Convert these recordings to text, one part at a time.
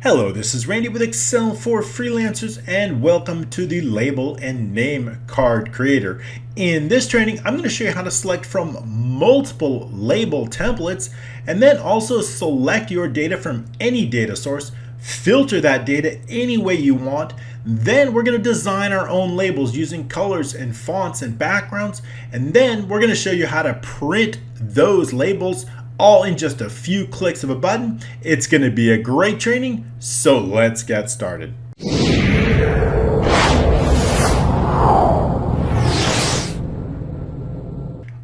Hello, this is Randy with Excel for Freelancers and welcome to the Label and Name Card Creator. In this training, I'm going to show you how to select from multiple label templates and then also select your data from any data source, filter that data any way you want. Then we're going to design our own labels using colors and fonts and backgrounds, and then we're going to show you how to print those labels all in just a few clicks of a button. It's going to be a great training, so let's get started.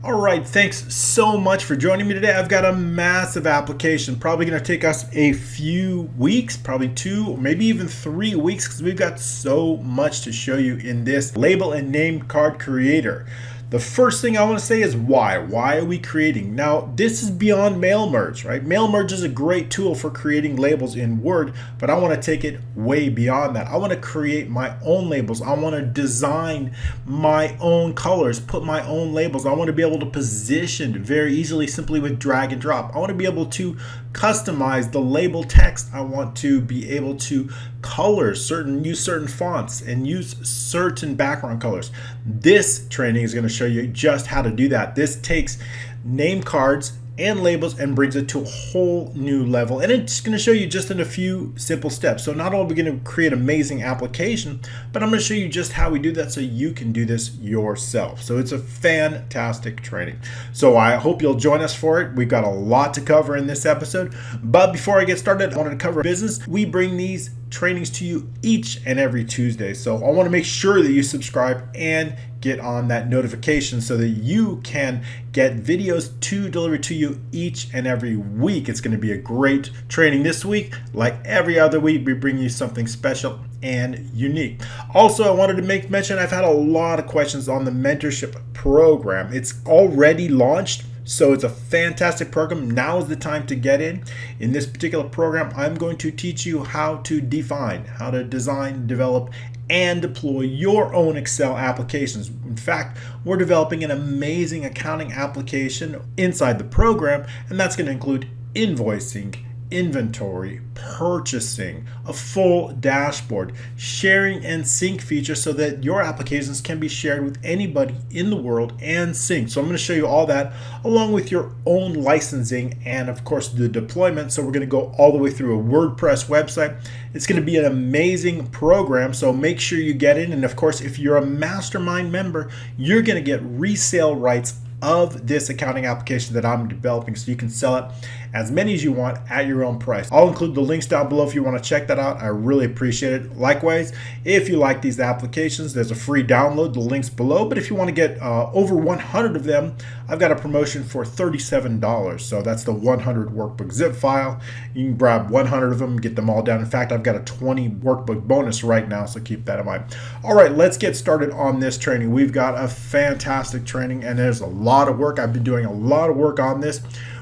Alright, thanks so much for joining me today. I've got a massive application, probably going to take us a few weeks, probably 2 or maybe even 3 weeks, because we've got so much to show you in this Label and Name Card Creator. The first thing I want to say is why. Why are we creating? Now, this is beyond mail merge, right? Mail merge is a great tool for creating labels in Word, but I want to take it way beyond that. I want to create my own labels. I want to design my own colors, put my own labels. I want to be able to position very easily simply with drag and drop. I want to be able to customize the label text. I want to be able to use certain fonts and use certain background colors. This training is going to show you just how to do that. This takes name cards and labels and brings it to a whole new level, and it's going to show you just in a few simple steps. So not only are we going to create amazing application, but I'm going to show you just how we do that so you can do this yourself. So it's a fantastic training. So I hope you'll join us for it. We've got a lot to cover in this episode, but before I get started, I wanted to cover business. We bring these trainings to you each and every Tuesday. So I want to make sure that you subscribe and get on that notification so that you can get videos delivered to you each and every week. It's going to be a great training this week. Like every other week, we bring you something special and unique. Also, I wanted to make mention, I've had a lot of questions on the mentorship program. It's already launched. So it's a fantastic program. Now is the time to get in. In this particular program, I'm going to teach you how to define, how to design, develop, and deploy your own Excel applications. In fact, we're developing an amazing accounting application inside the program, and that's going to include invoicing, inventory, purchasing, a full dashboard, sharing and sync features so that your applications can be shared with anybody in the world and synced. So I'm going to show you all that along with your own licensing and of course the deployment. So we're going to go all the way through a WordPress website. It's going to be an amazing program, so make sure you get in. And of course, if you're a mastermind member, you're going to get resale rights of this accounting application that I'm developing, so you can sell it as many as you want at your own price. I'll include the links down below if you want to check that out. I really appreciate it. Likewise, if you like these applications, there's a free download, the links below. But if you want to get over 100 of them, I've got a promotion for $37. So that's the 100 workbook zip file. You can grab 100 of them, get them all down. In fact, I've got a 20 workbook bonus right now, so keep that in mind. All right, let's get started on this training. We've got a fantastic training, and there's a lot of work. I've been doing a lot of work on this.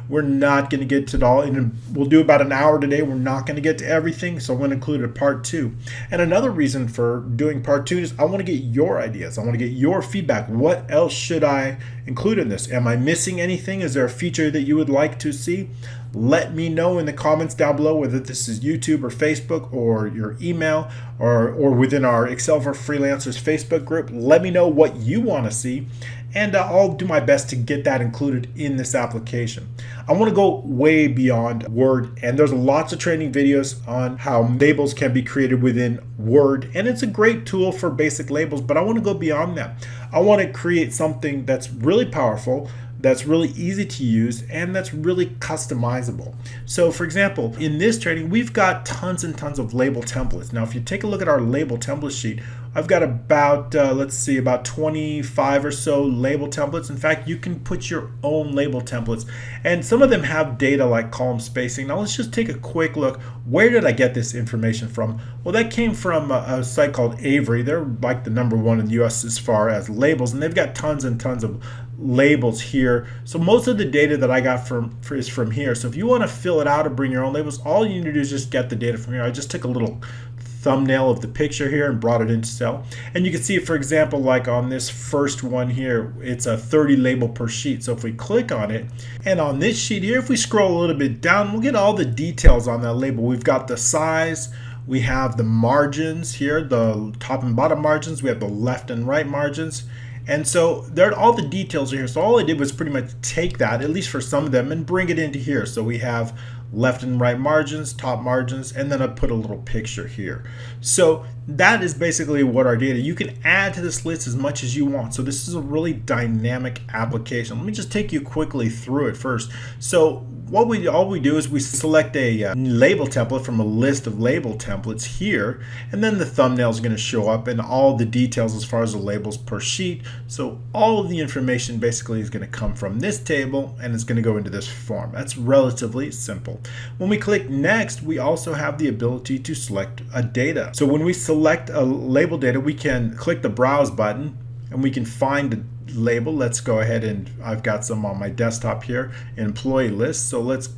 We're not going to get to it all, and we'll do about an hour today. We're not going to get to everything, so I'm going to include a part 2. And another reason for doing part 2 is I want to get your ideas. I want to get your feedback. What else should I include in this? Am I missing anything? Is there a feature that you would like to see? Let me know in the comments down below, whether this is YouTube or Facebook or your email or within our Excel for Freelancers Facebook group. Let me know what you want to see, and I'll do my best to get that included in this application. I want to go way beyond Word, and there's lots of training videos on how labels can be created within Word, and it's a great tool for basic labels, but I want to go beyond that. I want to create something that's really powerful, that's really easy to use, and that's really customizable. So for example, in this training, we've got tons and tons of label templates. Now, if you take a look at our label template sheet, I've got about, about 25 or so label templates. In fact, you can put your own label templates, and some of them have data like column spacing. Now let's just take a quick look. Where did I get this information from? Well, that came from a site called Avery. They're like the #1 in the US as far as labels, and they've got tons and tons of labels here. So most of the data that I got is from here. So if you want to fill it out or bring your own labels, all you need to do is just get the data from here. I just took a little thumbnail of the picture here and brought it into cell. And you can see, for example, like on this first one here, it's a 30 label per sheet. So if we click on it, and on this sheet here, if we scroll a little bit down, we'll get all the details on that label. We've got the size, we have the margins here, the top and bottom margins, we have the left and right margins. And so there, all the details are here. So all I did was pretty much take that, at least for some of them, and bring it into here. So we have left and right margins, top margins, and then I put a little picture here. So that is basically what our data. You can add to this list as much as you want. So this is a really dynamic application. Let me just take you quickly through it first. So all we do is we select a label template from a list of label templates here, and then the thumbnail is going to show up and all the details as far as the labels per sheet. So all of the information basically is going to come from this table and it's going to go into this form. That's relatively simple. When we click next, we also have the ability to select a data. So when we select a label data, we can click the browse button and we can find the label. Let's go ahead, and I've got some on my desktop here, employee list. So let's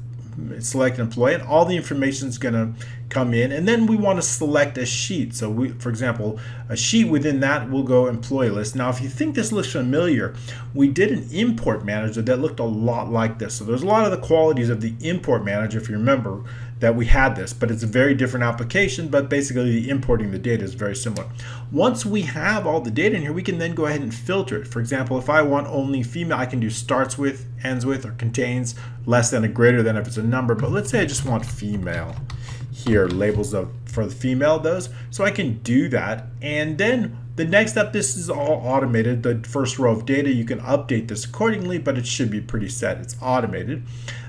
select an employee, and all the information is going to come in, and then we want to select a sheet. So we, for example, a sheet within that will go employee list. Now if you think this looks familiar, we did an import manager that looked a lot like this. So there's a lot of the qualities of the import manager, if you remember, that we had this, but it's a very different application, but basically importing the data is very similar. Once we have all the data in here, we can then go ahead and filter it. For example, if I want only female, I can do starts with, ends with, or contains, less than, or greater than if it's a number. But let's say I just want female here, labels for the female, those. So I can do that. And then the next step, this is all automated. The first row of data, you can update this accordingly, but it should be pretty set. It's automated.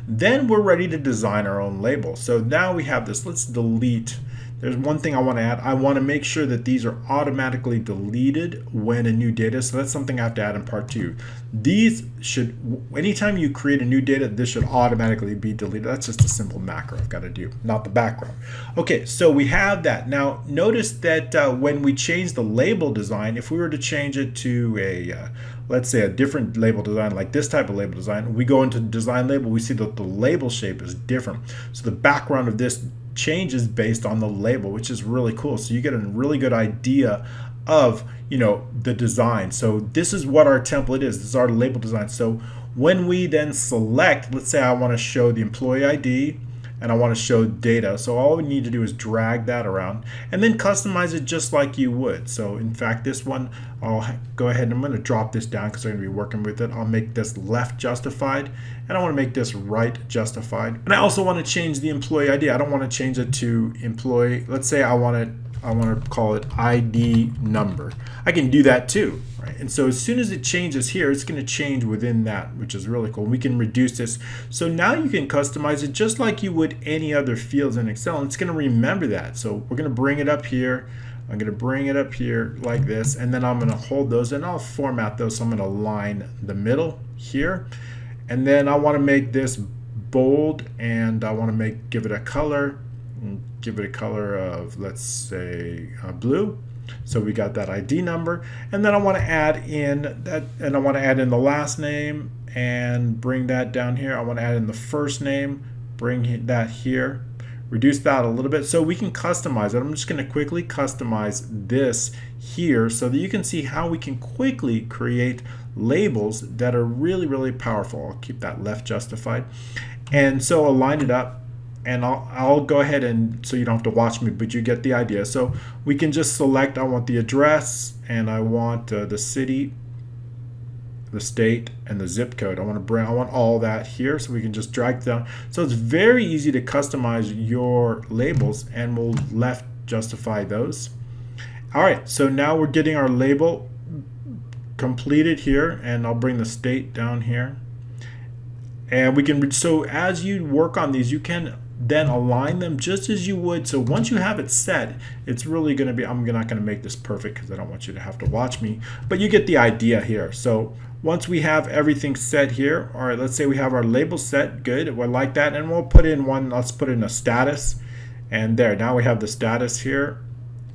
Then we're ready to design our own label. So now we have this. Let's delete. There's one thing I want to add. I want to make sure that these are automatically deleted when a new data. So that's something I have to add in part 2. These should, anytime you create a new data, this should automatically be deleted. That's just a simple macro I've got to do, not the background. Okay, so we have that. Now notice that when we change the label design, if we were to change it to a let's say a different label design, like this type of label design, we go into design label, we see that the label shape is different. So the background of this changes based on the label, which is really cool. So you get a really good idea of, the design. So this is what our template is. This is our label design. So when we then select, let's say I want to show the employee ID and I want to show data. So all we need to do is drag that around and then customize it just like you would. So in fact, this one, I'll go ahead and I'm going to drop this down because I'm going to be working with it. I'll make this left justified and I want to make this right justified. And I also want to change the employee ID. I don't want to change it to employee. Let's say I want to call it ID number. I can do that too, right? And so as soon as it changes here, it's going to change within that, which is really cool. We can reduce this. So now you can customize it just like you would any other fields in Excel. And it's going to remember that. So we're going to bring it up here. I'm going to bring it up here like this, and then I'm going to hold those and I'll format those. So I'm going to line the middle here. And then I want to make this bold, and I want to give it a color. Give it a color of, let's say, blue. So we got that ID number, and then I want to add in that, and I want to add in the last name and bring that down here. I want to add in the first name, bring that here, reduce that a little bit so we can customize it. I'm just going to quickly customize this here so that you can see how we can quickly create labels that are really, really powerful. I'll keep that left justified, and so I'll line it up. And I'll go ahead, and so you don't have to watch me, but you get the idea. So we can just select, I want the address, and I want the city, the state, and the zip code. I want all that here, so we can just drag it down. So it's very easy to customize your labels, and we'll left justify those. All right, so now we're getting our label completed here, and I'll bring the state down here. And we can, so as you work on these, you can then align them just as you would. So once you have it set, it's really going to be, I'm not going to make this perfect because I don't want you to have to watch me, but you get the idea here. So once we have everything set here, all right, let's say we have our label set, good, we like that, and we'll put in one, let's put in a status, and there, now we have the status here,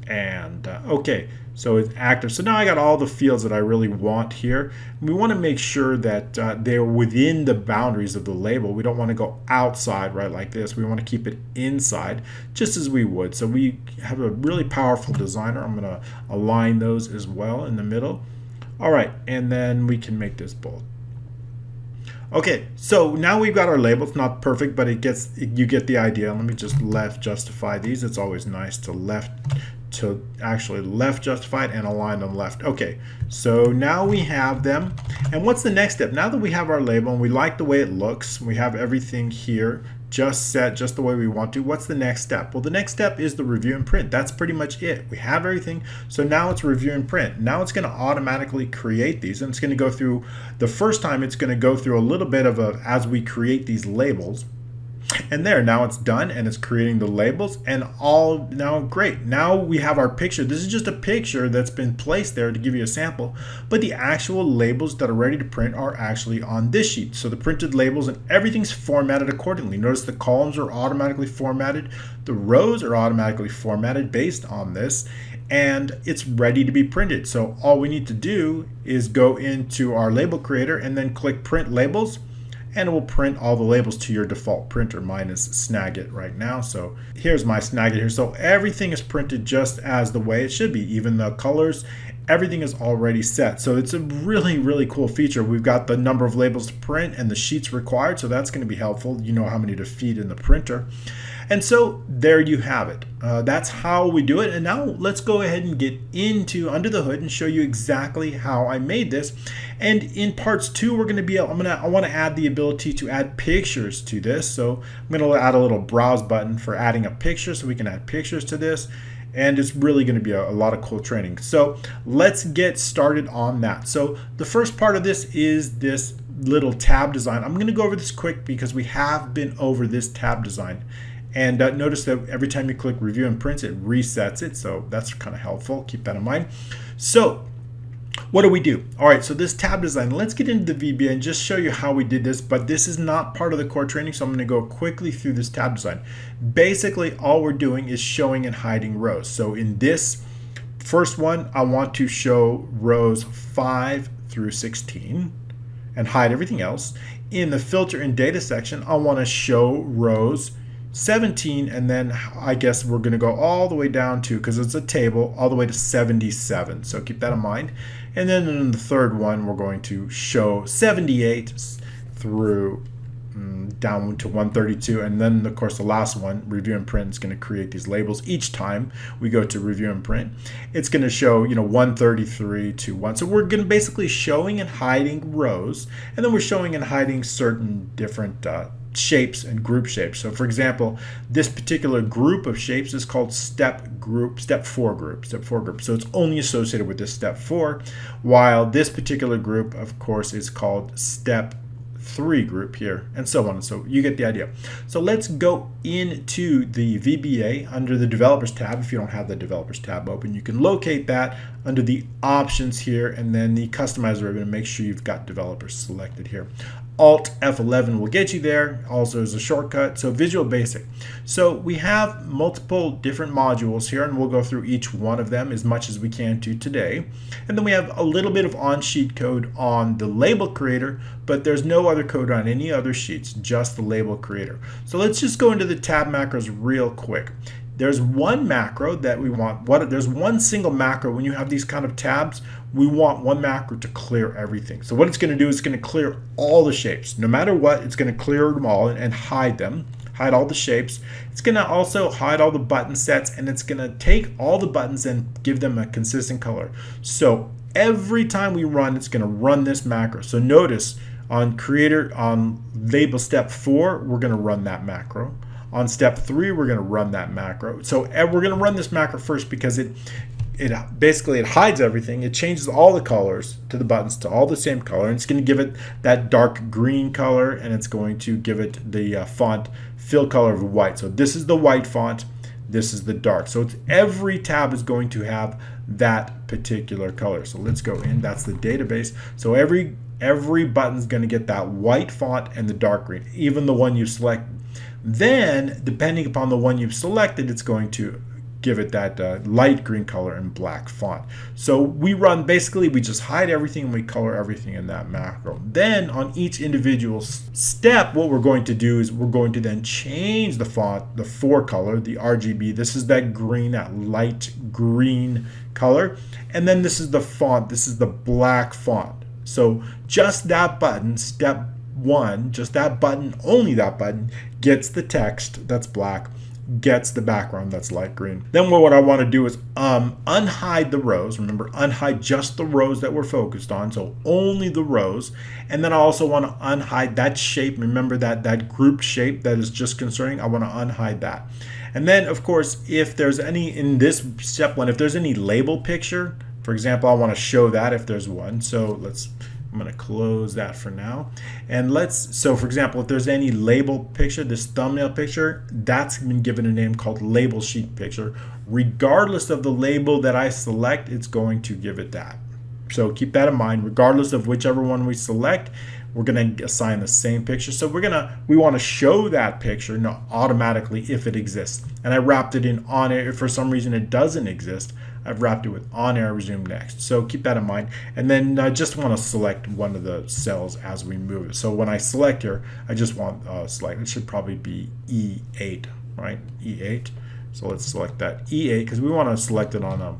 And okay, so it's active. So now I got all the fields that I really want here. We want to make sure that they're within the boundaries of the label. We don't want to go outside, right, like this. We want to keep it inside, just as we would. So we have a really powerful designer. I'm going to align those as well in the middle. All right, and then we can make this bold. Okay, so now we've got our label. It's not perfect, but you get the idea. Let me just left justify these. It's always nice to actually left justify it and align them left. Okay, so now we have them. And what's the next step? Now that we have our label and we like the way it looks, we have everything here just set just the way we want to. What's the next step? Well, the next step is the review and print. That's pretty much it. We have everything. So now it's review and print. Now it's going to automatically create these, and it's going to go through, the first time it's going to go through a little bit of a, as we create these labels. And there, now it's done and it's creating the labels and all. Now great, now we have our picture. This is just a picture that's been placed there to give you a sample, but the actual labels that are ready to print are actually on this sheet. So the printed labels and everything's formatted accordingly. Notice the columns are automatically formatted, the rows are automatically formatted based on this, and it's ready to be printed. So all we need to do is go into our label creator and then click print labels, and it will print all the labels to your default printer. Mine is Snagit right now, so here's my Snagit here. So everything is printed just as the way it should be. Even the colors, everything is already set. So it's a really, really cool feature. We've got the number of labels to print and the sheets required, so that's going to be helpful. You know how many to feed in the printer. And so there you have it. That's how we do it. And now let's go ahead and get into under the hood and show you exactly how I made this. And in parts 2, we're going to be, I want to add the ability to add pictures to this. So I'm going to add a little browse button for adding a picture, so we can add pictures to this. And it's really going to be a lot of cool training. So let's get started on that. So the first part of this is this little tab design. I'm going to go over this quick because we have been over this tab design. And notice that every time you click review and print, it resets it. So that's kind of helpful. Keep that in mind. So what do we do? All right, so this tab design, let's get into the VBA and just show you how we did this, but this is not part of the core training, so I'm going to go quickly through this tab design. Basically, all we're doing is showing and hiding rows. So in this first one, I want to show rows 5 through 16 and hide everything else. In the filter and data section, I want to show rows 17, and then I guess we're going to go all the way down to, because it's a table, all the way to 77. So keep that in mind. And then in the third one, we're going to show 78 through down to 132. And then, of course, the last one, review and print, is going to create these labels. Each time we go to review and print, it's going to show, 133 to 1. So we're going to basically showing and hiding rows, and then we're showing and hiding certain different shapes and group shapes. So for example, this particular group of shapes is called step 4 group. So it's only associated with this step 4, while this particular group, of course, is called step 3 group here, and so on. So you get the idea. So let's go into the VBA under the developers tab. If you don't have the developers tab open, you can locate that under the options here, and then the customizer ribbon, and make sure you've got developers selected here. Alt F11 will get you there, also as a shortcut. So Visual Basic. So we have multiple different modules here, and we'll go through each one of them as much as we can today. And then we have a little bit of on-sheet code on the label creator, but there's no other code on any other sheets, just the label creator. So let's just go into the tab macros real quick. There's one macro that we want. There's one single macro when you have these kind of tabs. We want one macro to clear everything. So what it's going to do is it's going to clear all the shapes. No matter what, it's going to clear them all and hide them. Hide all the shapes. It's going to also hide all the button sets, and it's going to take all the buttons and give them a consistent color. So every time we run, it's going to run this macro. So notice on creator, on label step 4, we're going to run that macro. On step 3, we're going to run that macro. So we're going to run this macro first because it basically hides everything. It changes all the colors to the buttons to all the same color, and it's going to give it that dark green color, and it's going to give it the font fill color of white. So this is the white font, this is the dark. So every tab is going to have that particular color. So let's go in. That's the database. So every button is going to get that white font and the dark green, even the one you select. Then, depending upon the one you've selected, it's going to give it that light green color and black font. So we just hide everything and we color everything in that macro. Then on each individual step, what we're going to do is we're going to then change the font, the fore color, the RGB. This is that green, that light green color. And then this is the font. This is the black font. So just that button, step 1, just that button, only that button, gets the text that's black, gets the background that's light green. Then what I want to do is unhide the rows. Remember, unhide just the rows that we're focused on, so only the rows. And then I also want to unhide that shape. Remember that group shape that is just concerning. I want to unhide that. And then, of course, if there's any, in this step 1, if there's any label picture, for example, I want to show that if there's one. So I'm going to close that for now. And so for example, if there's any label picture, this thumbnail picture, that's been given a name called label sheet picture. Regardless of the label that I select, it's going to give it that. So keep that in mind. Regardless of whichever one we select, we're going to assign the same picture. So we want to show that picture automatically if it exists. And I wrapped it in on air. If for some reason it doesn't exist, I've wrapped it with on air, resume next. So keep that in mind. And then I just want to select one of the cells as we move it. So when I select here, I just want select. It should probably be E8, right? E8. So let's select that E8 because we want to select it on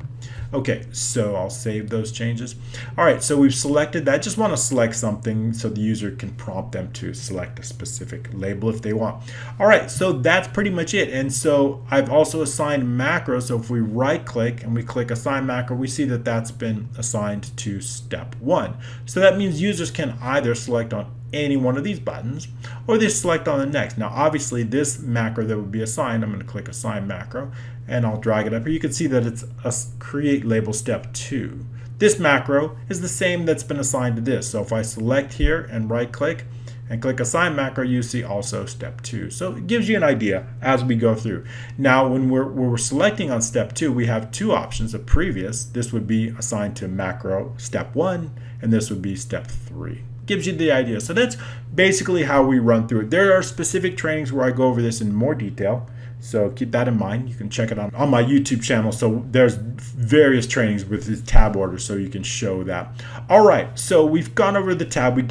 okay, so I'll save those changes. All right, so we've selected that. Just want to select something so the user can prompt them to select a specific label if they want. All right, so that's pretty much it. And so I've also assigned macros. So if we right click and we click assign macro, we see that that's been assigned to step 1. So that means users can either select on any one of these buttons or they select on the next. Now obviously this macro that would be assigned, I'm going to click assign macro and I'll drag it up here. You can see that it's a create label step 2. This macro is the same that's been assigned to this. So if I select here and right click and click assign macro, you see also step 2. So it gives you an idea as we go through. Now when we're selecting on step 2, we have two options. A previous, this would be assigned to macro step 1 and this would be step 3. Gives you the idea. So that's basically how we run through it. There are specific trainings where I go over this in more detail. So keep that in mind. You can check it on my YouTube channel. So there's various trainings with the tab order so you can show that. All right, so we've gone over the tab. We've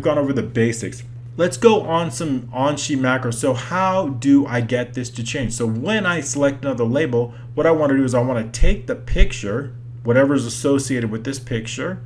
gone over the basics. Let's go on some on-sheet macros. So how do I get this to change? So when I select another label, what I want to do is I want to take the picture, whatever is associated with this picture,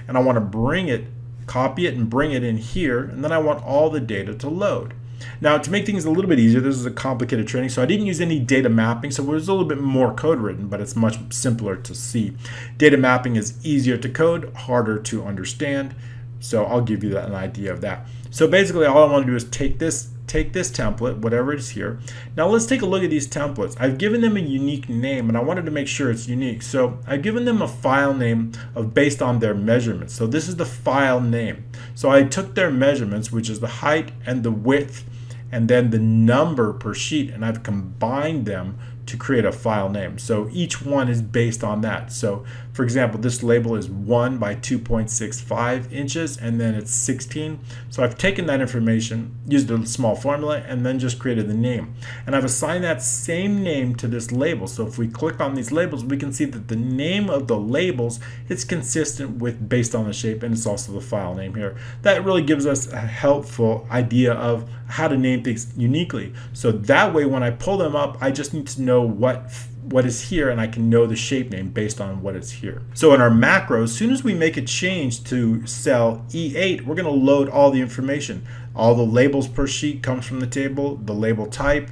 and I want to bring it, copy it and bring it in here, and then I want all the data to load. Now to make things a little bit easier, this is a complicated training, so I didn't use any data mapping, so there's a little bit more code written, but it's much simpler to see. Data mapping is easier to code, harder to understand, so I'll give you an idea of that. So basically all I want to do is take this template, whatever it is here. Now let's take a look at these templates. I've given them a unique name and I wanted to make sure it's unique. So I've given them a file name based on their measurements. So this is the file name. So I took their measurements, which is the height and the width and then the number per sheet, and I've combined them to create a file name. So each one is based on that. So for example, this label is 1 by 2.65 inches and then it's 16. So I've taken that information, used a small formula, and then just created the name. And I've assigned that same name to this label. So if we click on these labels, we can see that the name of the labels is consistent with based on the shape, and it's also the file name here. That really gives us a helpful idea of how to name things uniquely. So that way when I pull them up, I just need to know what is here, and I can know the shape name based on what is here. So in our macro, as soon as we make a change to cell E8, we're going to load all the information. All the labels per sheet comes from the table, the label type,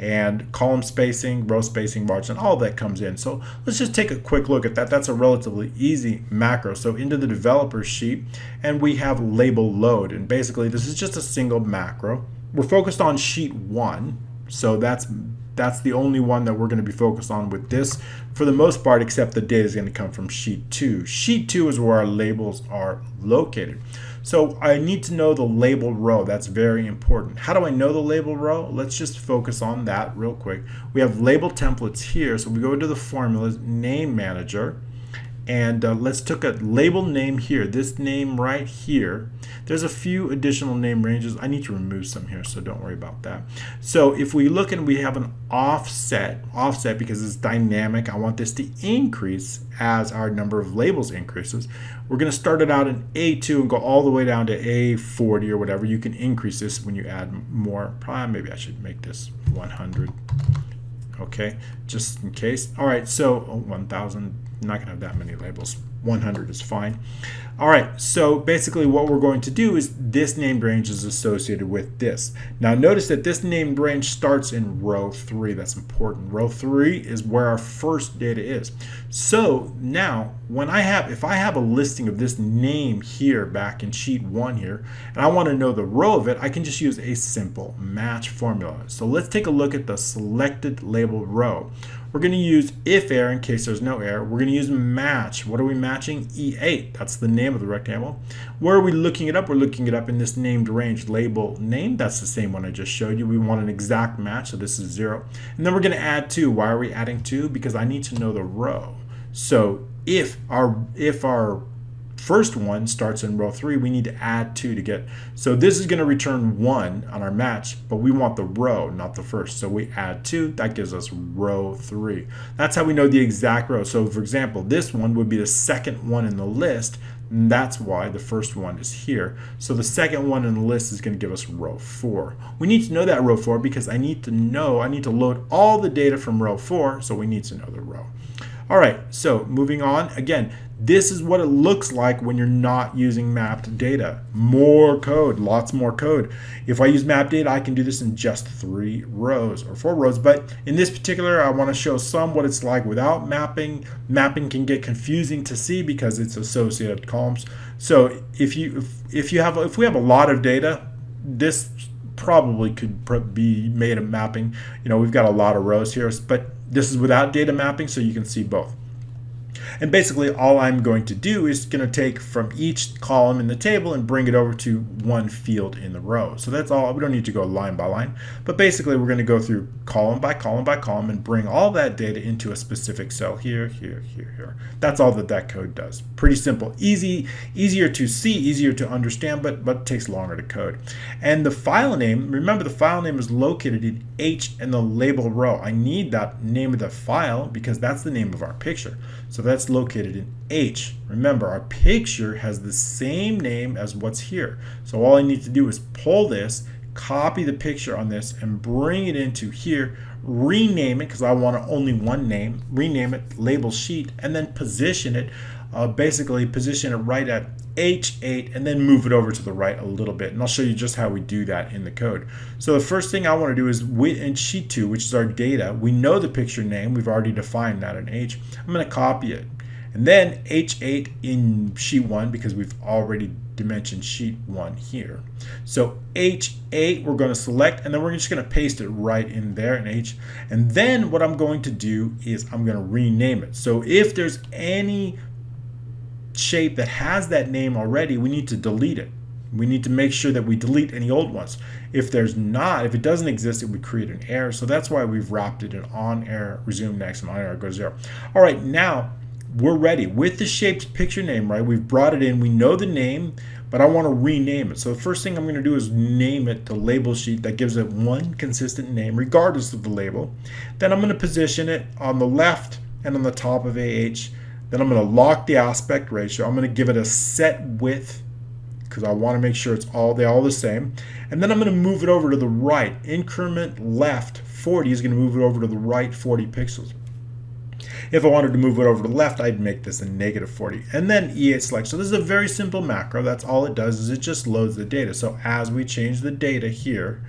and column spacing, row spacing, margin, all that comes in. So let's just take a quick look at that. That's a relatively easy macro. So into the developer sheet, and we have label load, and basically this is just a single macro. We're focused on sheet 1, so that's the only one that we're going to be focused on with this for the most part, except the data is going to come from sheet 2. Sheet 2 is where our labels are located. So I need to know the label row. That's very important. How do I know the label row? Let's just focus on that real quick. We have label templates here. So we go to the formulas, name manager, And let's take a label name here, this name right here. There's a few additional name ranges. I need to remove some here, so don't worry about that. So if we look and we have an offset because it's dynamic, I want this to increase as our number of labels increases. We're going to start it out in A2 and go all the way down to A40 or whatever. You can increase this when you add more. Probably maybe I should make this 100. Okay, just in case. All right, so 1,000. I'm not going to have that many labels. 100 is fine. All right, so basically what we're going to do is this named range is associated with this. Now notice that this named range starts in row 3. That's important. Row 3 is where our first data is. So now if I have a listing of this name here back in sheet 1 here, and I want to know the row of it, I can just use a simple match formula. So let's take a look at the selected label row. We're going to use if error in case there's no error. We're going to use match. What are we matching? E8. That's the name of the rectangle. Where are we looking it up? We're looking it up in this named range label name. That's the same one I just showed you. We want an exact match, so this is 0. And then we're going to add 2. Why are we adding 2? Because I need to know the row. So if our first one starts in row 3, we need to add 2 to get. So this is going to return 1 on our match, but we want the row, not the first. So we add 2. That gives us row 3. That's how we know the exact row. So for example, this one would be the second one in the list. And that's why the first one is here. So the second one in the list is going to give us row 4. We need to know that row 4 because I need to load all the data from row 4. So we need to know the row. All right, so moving on. Again, this is what it looks like when you're not using mapped data. More code, lots more code. If I use mapped data, I can do this in just 3 rows or 4 rows. But in this particular, I want to show some what it's like without mapping. Mapping can get confusing to see because it's associated columns. So if we have a lot of data, this probably could be made a mapping. We've got a lot of rows here, but this is without data mapping, so you can see both. And basically all I'm going to do is going to take from each column in the table and bring it over to one field in the row. So that's all. We don't need to go line by line, but basically we're going to go through column by column by column and bring all that data into a specific cell here, here, here, here. That's all that code does. Pretty simple, easier to see, easier to understand, but takes longer to code. And the file name, remember the file name is located in H in the label row. I need that name of the file because that's the name of our picture. So that's located in H. Remember, our picture has the same name as what's here. So all I need to do is pull this, copy the picture on this, and bring it into here, rename it because I want only one name, rename it, label sheet, and then position it, basically position it right at H8 and then move it over to the right a little bit. And I'll show you just how we do that in the code. So the first thing I want to do is in sheet 2, which is our data, we know the picture name. We've already defined that in H. I'm going to copy it. And then H8 in sheet 1 because we've already dimensioned sheet 1 here. So H8 we're going to select and then we're just going to paste it right in there in H. And then what I'm going to do is I'm going to rename it. So if there's any shape that has that name already, we need to delete it. We need to make sure that we delete any old ones. If it doesn't exist, it would create an error. So that's why we've wrapped it in on error, resume next, and on error go to 0. All right, now we're ready with the shape's picture name, right? We've brought it in, we know the name, but I want to rename it. So the first thing I'm going to do is name it the label sheet. That gives it one consistent name regardless of the label. Then I'm going to position it on the left and on the top of AH. Then I'm going to lock the aspect ratio. I'm going to give it a set width because I want to make sure they're all the same. And then I'm going to move it over to the right. Increment left 40 is going to move it over to the right 40 pixels. If I wanted to move it over to the left, I'd make this a negative 40. And then E8 select. So this is a very simple macro. That's all it does is it just loads the data. So as we change the data here,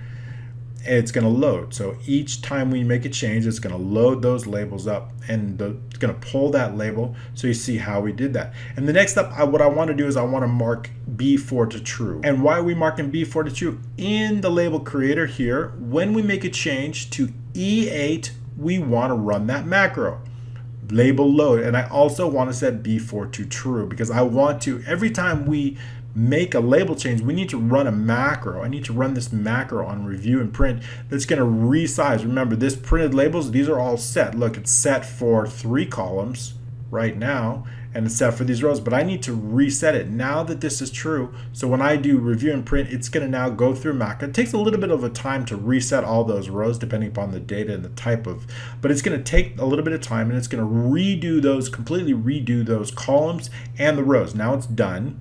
it's going to load. So each time we make a change, it's going to load those labels up and it's going to pull that label so you see how we did that. And the next step, what I want to do is I want to mark B4 to true. And why are we marking B4 to true? In the label creator here, when we make a change to E8, we want to run that macro. Label load, and I also want to set B4 to true because I want to, every time we make a label change, we need to run a macro. I need to run this macro on review and print that's going to resize. Remember, this printed labels, these are all set. Look, it's set for 3 columns right now, and it's set for these rows, but I need to reset it now that this is true. So when I do review and print, it's going to now go through macro. It takes a little bit of a time to reset all those rows depending upon the data and the type of, but it's going to take a little bit of time, and it's going to redo those, completely redo those columns and the rows. Now it's done.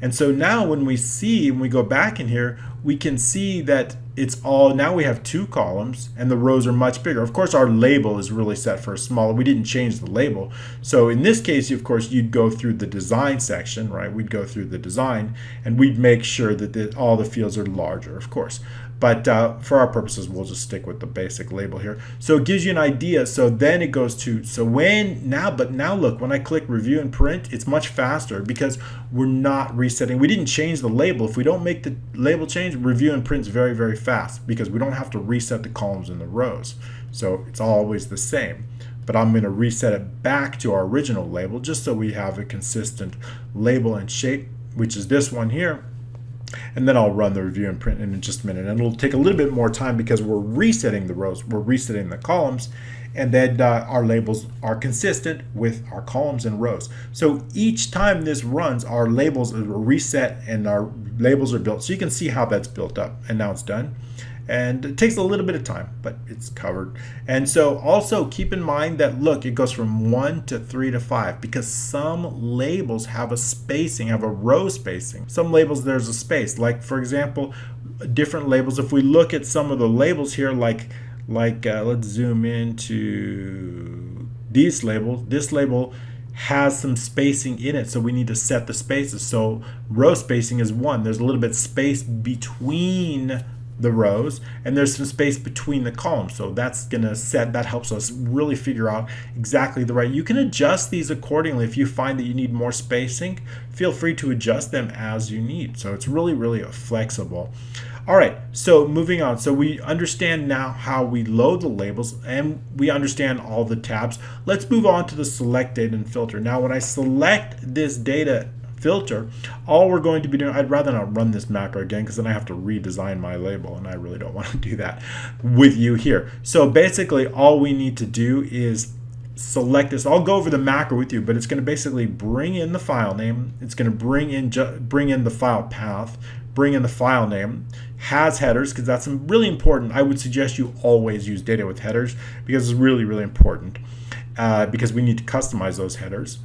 And so now when we go back in here, we can see that it's all, now we have 2 columns and the rows are much bigger. Of course, our label is really set for a smaller, we didn't change the label. So in this case, of course, you'd go through the design section, right? We'd go through the design and we'd make sure that all the fields are larger, of course. But for our purposes, we'll just stick with the basic label here. So it gives you an idea. So then it goes to, but now look, when I click review and print, it's much faster because we're not resetting. We didn't change the label. If we don't make the label change, review and print is very, very fast because we don't have to reset the columns and the rows. So it's always the same. But I'm going to reset it back to our original label just so we have a consistent label and shape, which is this one here. And then I'll run the review and print in just a minute. And it'll take a little bit more time because we're resetting the rows, we're resetting the columns, and then our labels are consistent with our columns and rows. So each time this runs, our labels are reset and our labels are built. So you can see how that's built up. And now it's done. And it takes a little bit of time, but it's covered. And so also keep in mind that, look, it goes from 1 to 3 to 5 because some labels have a spacing, have a row spacing. Some labels, there's a space. Like, for example, different labels. If we look at some of the labels here, like let's zoom into these labels. This label has some spacing in it, so we need to set the spaces. So row spacing is 1. There's a little bit space between the rows, and there's some space between the columns, so that's gonna set, that helps us really figure out exactly the right. You can adjust these accordingly. If you find that you need more spacing, feel free to adjust them as you need. So it's really flexible. All right, so moving on. So we understand now how we load the labels and we understand all the tabs. Let's move on to the select data and filter. Now when I select this data filter, all we're going to be doing, I'd rather not run this macro again because then I have to redesign my label, and I really don't want to do that with you here. So basically all we need to do is select this. I'll go over the macro with you, but it's going to basically bring in the file name, it's going to bring in the file path, bring in the file name, has headers because that's really important. I would suggest you always use data with headers because it's really important because we need to customize those headers.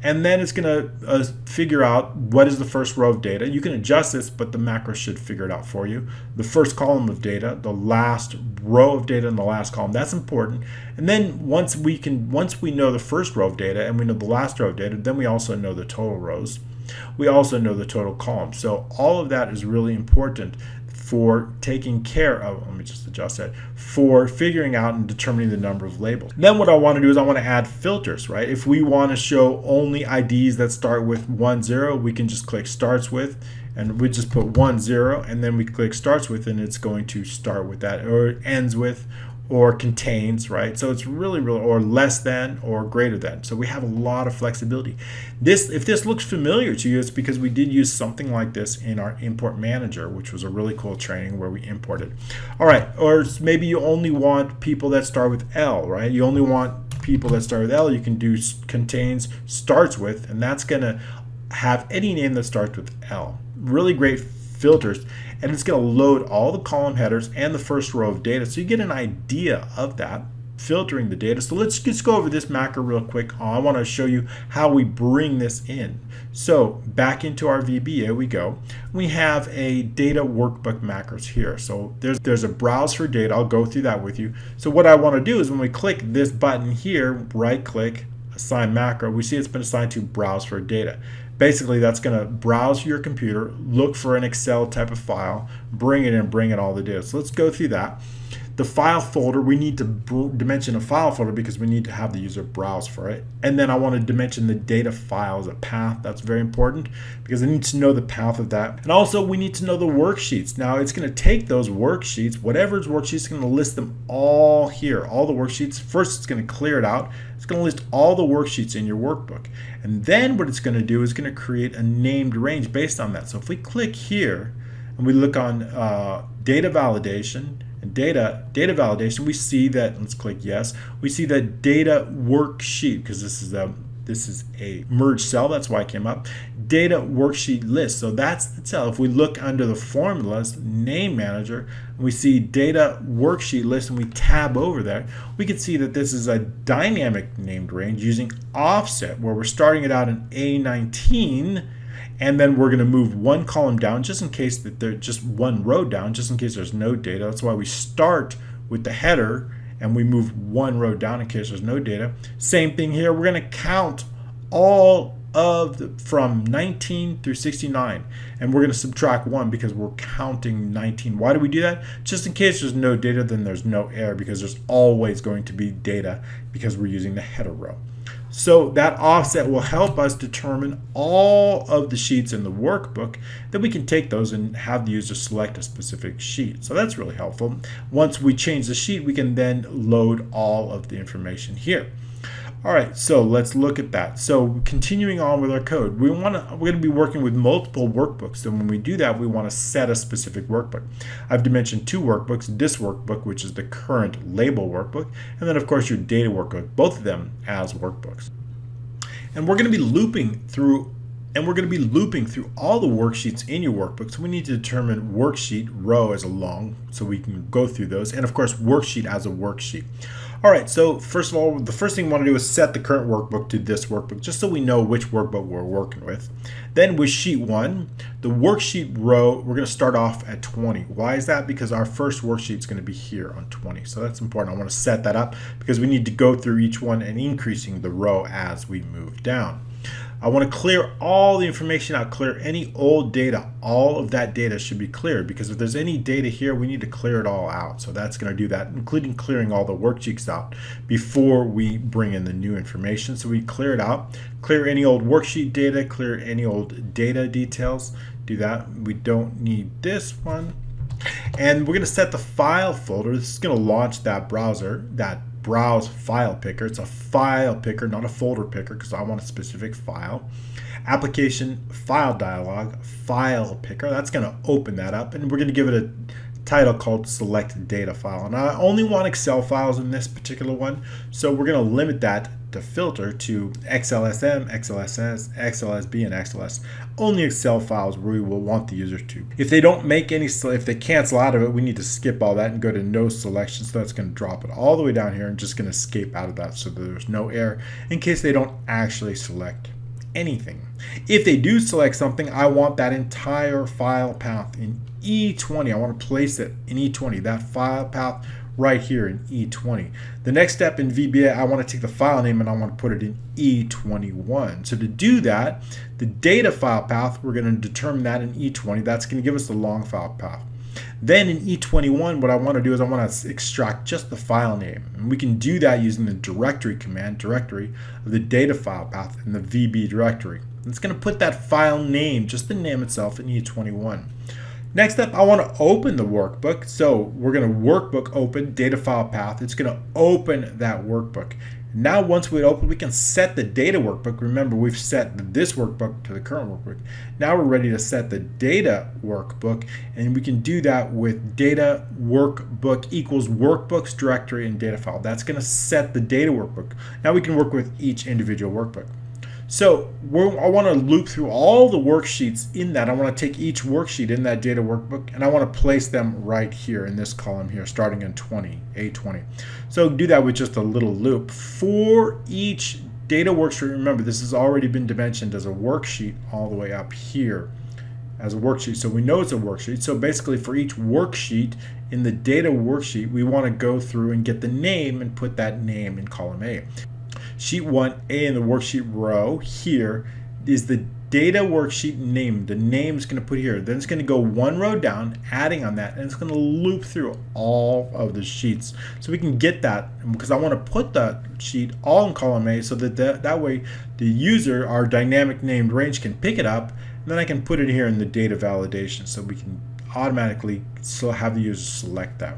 And then it's going to figure out what is the first row of data. You can adjust this, but the macro should figure it out for you. The first column of data, the last row of data in the last column, that's important. And then once we know the first row of data and we know the last row of data, then we also know the total rows. We also know the total columns. So all of that is really important for taking care of, let me just adjust that, for figuring out and determining the number of labels. Then what I want to do is I want to add filters, right? If we want to show only IDs that start with 10, we can just click starts with, and we just put 10, and then we click starts with, and it's going to start with that, or ends with, or contains, right? So it's really, or less than, or greater than. So we have a lot of flexibility. If this looks familiar to you, it's because we did use something like this in our import manager, which was a really cool training where we imported. All right, or maybe you only want people that start with L, right? You only want people that start with L. You can do contains, starts with, and that's gonna have any name that starts with L. Really great filters, and it's going to load all the column headers and the first row of data, so you get an idea of that, filtering the data. So let's just go over this macro real quick. I want to show you how we bring this in. So back into our VBA we go. We have a data workbook macros here. So there's a browse for data. I'll go through that with you. So what I want to do is when we click this button here, right click, assign macro, we see it's been assigned to browse for data. Basically, that's going to browse your computer, look for an Excel type of file, bring it in, bring in all the data. So let's go through that. The file folder, we need to dimension a file folder because we need to have the user browse for it. And then I want to dimension the data file as a path. That's very important because I need to know the path of that. And also we need to know the worksheets. Now it's going to take those worksheets, whatever's worksheets, it's going to list them all here, all the worksheets. First, it's going to clear it out. It's going to list all the worksheets in your workbook. And then what it's going to do is going to create a named range based on that. So if we click here and we look on data validation, and data validation, we see that, let's click yes, we see that data worksheet, because this is This is a merge cell, that's why it came up. Data worksheet list, so that's the cell. If we look under the formulas, name manager, and we see data worksheet list and we tab over there, we can see that this is a dynamic named range using offset, where we're starting it out in A19, and then we're going to move one column down just in case that there's just one row down, just in case there's no data. That's why we start with the header and we move one row down in case there's no data. Same thing here. We're going to count all of from 19 through 69, and we're going to subtract 1 because we're counting 19. Why do we do that? Just in case there's no data, then there's no error, because there's always going to be data because we're using the header row. So that offset will help us determine all of the sheets in the workbook. Then we can take those and have the user select a specific sheet. So that's really helpful. Once we change the sheet, we can then load all of the information here. All right, so let's look at that. So continuing on with our code, we're going to be working with multiple workbooks. So when we do that, we want to set a specific workbook. I've dimensioned 2 workbooks, this workbook, which is the current label workbook, and then of course your data workbook, both of them as workbooks. And we're going to be looping through all the worksheets in your workbook. So we need to determine worksheet row as a long, so we can go through those, and of course worksheet as a worksheet. All right, so first of all, the first thing we want to do is set the current workbook to this workbook, just so we know which workbook we're working with. Then with sheet 1, the worksheet row, we're going to start off at 20. Why is that? Because our first worksheet is going to be here on 20. So that's important. I want to set that up because we need to go through each one and increasing the row as we move down. I want to clear all the information out, clear any old data. All of that data should be cleared, because if there's any data here, we need to clear it all out. So that's going to do that, including clearing all the worksheets out before we bring in the new information. So we clear it out, clear any old worksheet data, clear any old data details. Do that. We don't need this one. And we're going to set the file folder. This is going to launch that browser, that browse file picker. It's a file picker, not a folder picker, because I want a specific file. Application file dialog, file picker. That's going to open that up, and we're going to give it a title called select data file. And I only want Excel files in this particular one, so we're going to limit that to filter to XLSM, XLSS, XLSB, and XLS. Only Excel files we will want the user to. If they don't make any, if they cancel out of it, we need to skip all that and go to no selection. So that's going to drop it all the way down here and just going to escape out of that, so there's no error in case they don't actually select anything. If they do select something, I want that entire file path in E20. I want to place it in E20, that file path right here in E20. The next step in VBA, I want to take the file name and I want to put it in E21. So to do that, the data file path, we're going to determine that in E20. That's going to give us the long file path. Then in E21, what I want to do is I want to extract just the file name. And we can do that using the directory command, directory of the data file path in the VB directory. And it's going to put that file name, just the name itself, in E21. Next up, I want to open the workbook. So we're going to workbook open, data file path. It's going to open that workbook. Now once we open, we can set the data workbook. Remember, we've set this workbook to the current workbook. Now we're ready to set the data workbook, and we can do that with data workbook equals workbooks directory and data file. That's going to set the data workbook. Now we can work with each individual workbook. So I want to loop through all the worksheets in that. I want to take each worksheet in that data workbook, and I want to place them right here in this column here, starting in A20. So do that with just a little loop. For each data worksheet, remember this has already been dimensioned as a worksheet all the way up here as a worksheet. So we know it's a worksheet. So basically for each worksheet in the data worksheet, we want to go through and get the name and put that name in column A. Sheet 1A in the worksheet row here is the data worksheet name. The name is going to put here. Then it's going to go one row down, adding on that, and it's going to loop through all of the sheets. So we can get that, because I want to put that sheet all in column A, so that that way the user, our dynamic named range, can pick it up, and then I can put it here in the data validation, so we can automatically have the user select that.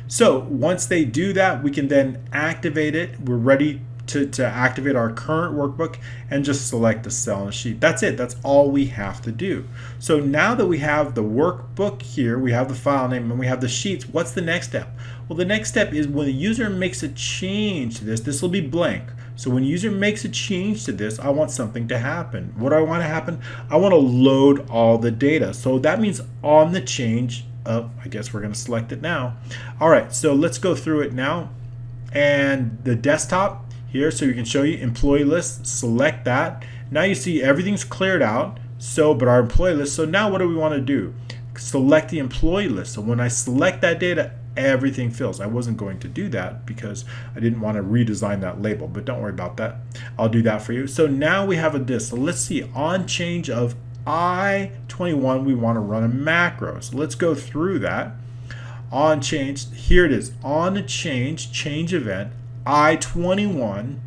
So once they do that, we can then activate it. We're ready to activate our current workbook and just select the cell on the sheet. That's it. That's all we have to do. So now that we have the workbook here, we have the file name, and we have the sheets, what's the next step? Well, the next step is when the user makes a change to this will be blank. So when user makes a change to this, I want something to happen. What do I want to happen? I want to load all the data. So that means on the change of, I guess we're going to select it now. All right, so let's go through it now. And the desktop here, so we can show you employee list, select that. Now you see everything's cleared out. So, but our employee list, so now what do we want to do? Select the employee list. So when I select that data, everything fills. I wasn't going to do that because I didn't want to redesign that label, but don't worry about that. I'll do that for you. So now we have a this. So let's see, on change of I-21, we want to run a macro. So let's go through that. On change, here it is. On a change event, I-21,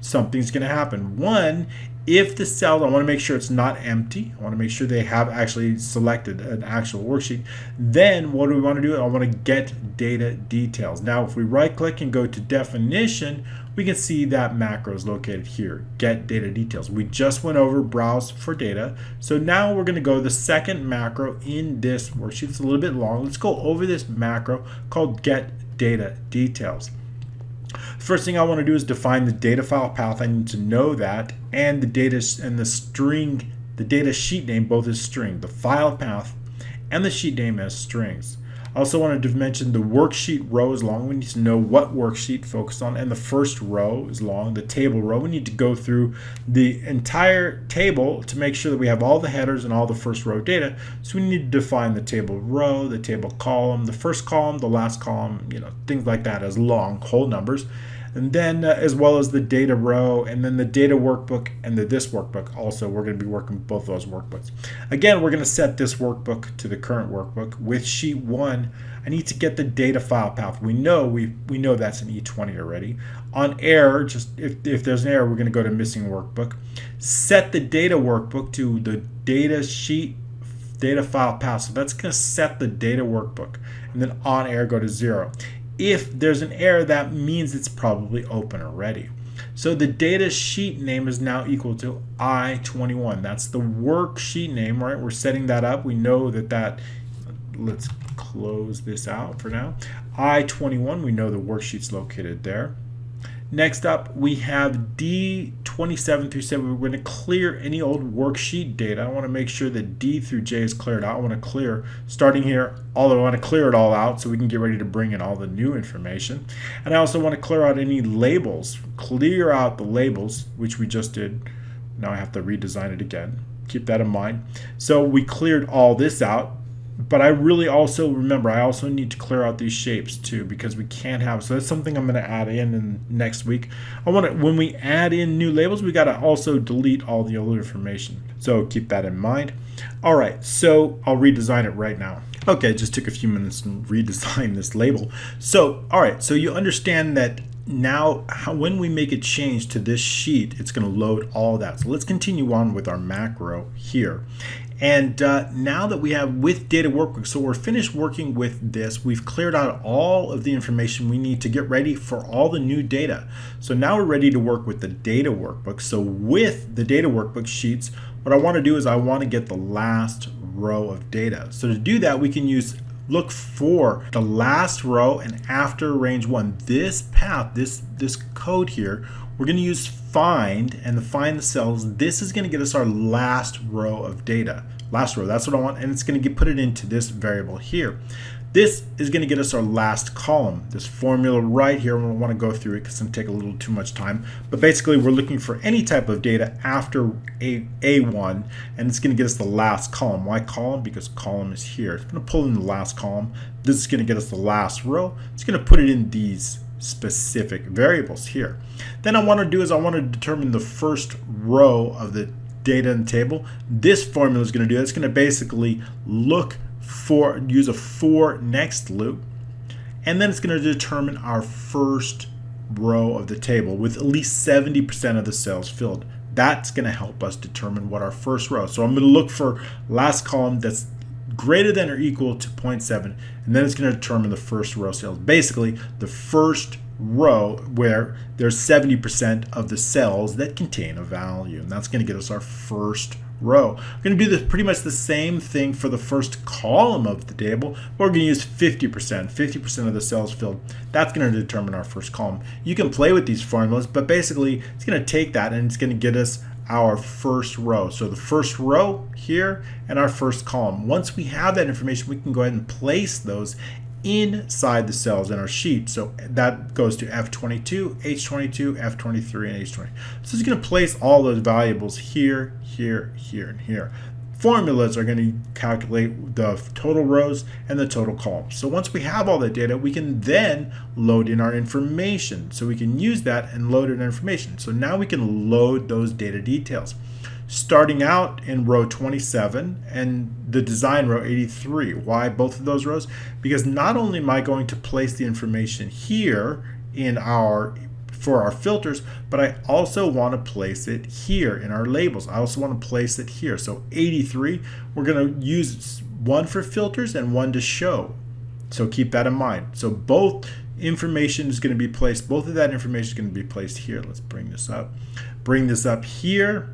something's going to happen. One, if the cell, I want to make sure it's not empty. I want to make sure they have actually selected an actual worksheet. Then what do we want to do? I want to get data details. Now, if we right click and go to definition, we can see that macro is located here, get data details. We just went over browse for data. So now we're going to go to the second macro in this worksheet. It's a little bit long. Let's go over this macro called get data details. First thing I want to do is define the data file path. I need to know that, and the data and the string, the data sheet name both is string. The file path and the sheet name as strings. I also wanted to mention the worksheet row is long. We need to know what worksheet to focus on, and the first row is long. The table row, we need to go through the entire table to make sure that we have all the headers and all the first row data. So we need to define the table row, the table column, the first column, the last column, things like that as long whole numbers. And then as well as the data row, and then the data workbook and the this workbook. Also, we're going to be working with both those workbooks. Again, we're going to set this workbook to the current workbook. With sheet 1, I need to get the data file path. We know that's an E20 already. On error, just if there's an error, we're going to go to missing workbook. Set the data workbook to the data sheet data file path. So that's going to set the data workbook. And then on error, go to 0. If there's an error, that means it's probably open already. So the data sheet name is now equal to I-21. That's the worksheet name, right? We're setting that up. We know that, let's close this out for now. I-21, we know the worksheet's located there. Next up, we have D27 through 7. We're going to clear any old worksheet data. I want to make sure that D through J is cleared out. I want to clear, starting here, I want to clear it all out so we can get ready to bring in all the new information. And I also want to clear out any labels. Clear out the labels, which we just did. Now I have to redesign it again. Keep that in mind. So we cleared all this out. But I really also remember I also need to clear out these shapes too, because we can't have, so that's something I'm going to add in next week. I want to, when we add in new labels, we got to also delete all the old information. So keep that in mind. All right, so I'll redesign it right now. Okay, it just took a few minutes to redesign this label. So, all right, so you understand that now when we make a change to this sheet, it's going to load all that. So let's continue on with our macro here. And now that we have with data workbook, so we're finished working with this, we've cleared out all of the information we need to get ready for all the new data. So now we're ready to work with the data workbook. So with the data workbook sheets, what I want to do is I want to get the last row of data. So to do that, we can look for the last row and after range 1. This path, this code here, we're going to use find, and the find the cells. This is going to get us our last row of data. Last row, that's what I want, and it's going to put it into this variable here. This is going to get us our last column. This formula right here, we don't want to go through it because it's going to take a little too much time. But basically, we're looking for any type of data after A1, and it's going to get us the last column. Why column? Because column is here. It's going to pull in the last column. This is going to get us the last row. It's going to put it in these specific variables here. Then I want to do is I want to determine the first row of the data in the table. This formula is going to do, it's going to basically use a for next loop, and then it's going to determine our first row of the table with at least 70% of the cells filled. That's going to help us determine what our first row. So I'm going to look for last column that's greater than or equal to 0.7, and then it's going to determine the first row cells. Basically, the first row where there's 70% of the cells that contain a value, and that's going to get us our first row. We're going to do pretty much the same thing for the first column of the table, but we're going to use 50% of the cells filled. That's going to determine our first column. You can play with these formulas, but basically it's going to take that and it's going to get us our first row. So the first row here and our first column. Once we have that information, we can go ahead and place those inside the cells in our sheet. So that goes to F22, H22, F23, and H20. So it's going to place all those variables here, here, here, and here. Formulas are going to calculate the total rows and the total columns. So once we have all that data, we can then load in our information. So we can use that and load in information. So now we can load those data details. Starting out in row 27 and the design row 83. Why both of those rows? Because not only am I going to place the information here in for our filters, but I also want to place it here in our labels. I also want to place it here. So 83, we're going to use one for filters and one to show. So keep that in mind. So both information is going to be placed, both of that information is going to be placed here. Let's bring this up. Bring this up here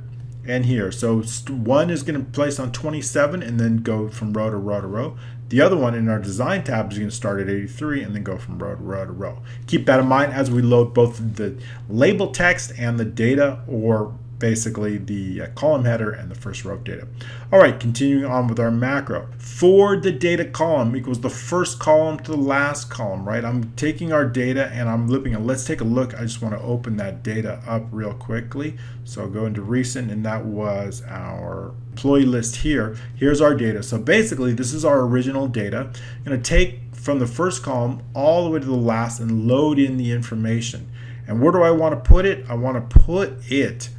and here. So one is going to place on 27 and then go from row to row to row. The other one in our design tab is going to start at 83 and then go from row to row to row. Keep that in mind as we load both the label text and the data, or basically the column header and the first row of data. All right, continuing on with our macro. For the data column equals the first column to the last column, right? I'm taking our data and I'm looping it. Let's take a look. I just want to open that data up real quickly. So I'll go into recent, and that was our employee list here. Here's our data. So basically this is our original data. I'm going to take from the first column all the way to the last and load in the information. And where do I want to put it? I want to put it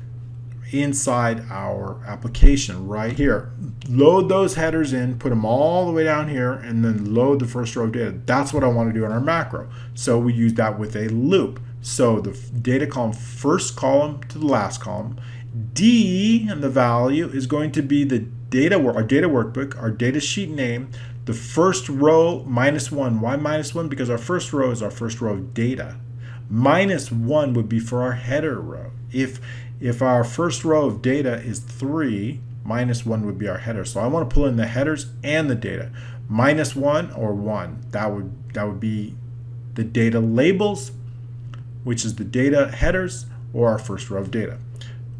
inside our application right here. Load those headers in, put them all the way down here, and then load the first row of data. That's what I want to do in our macro. So we use that with a loop. So the data column, first column to the last column. D, and the value is going to be the data, our data workbook, our data sheet name, the first row -1. Why -1? Because our first row is our first row of data. -1 would be for our header row. If our first row of data is 3, -1 would be our header. So I want to pull in the headers and the data. -1 or 1. That would be the data labels, which is the data headers, or our first row of data.